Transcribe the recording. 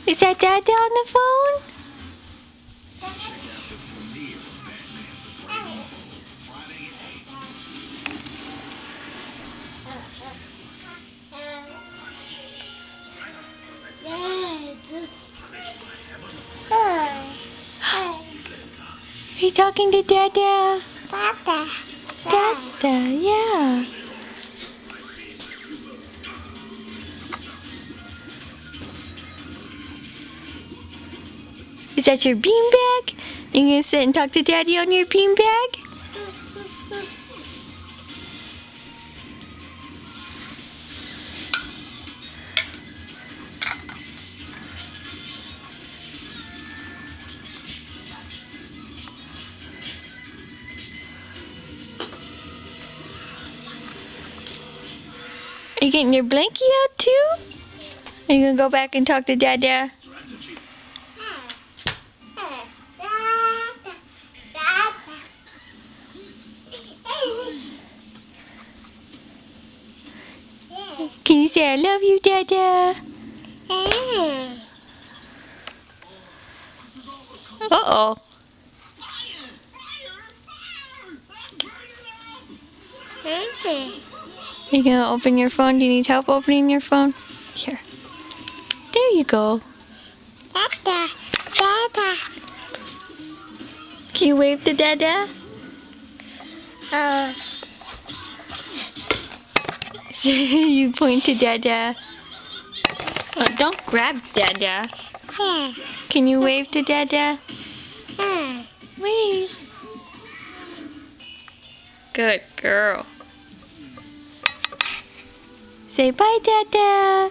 Is that Dada on the phone? Are you talking to Dada? Dada, yeah. Is that your beanbag? You gonna sit and talk to Daddy on your beanbag? Are you getting your blankie out too? Are you gonna go back and talk to Dada? Can you say I love you, Dada? Uh-oh. Are you gonna open your phone? Do you need help opening your phone? Here. There you go. Can you wave to Dada? You point to Dada. Oh, don't grab Dada. Can you wave to Dada? Wave. Good girl. Say bye, Dada.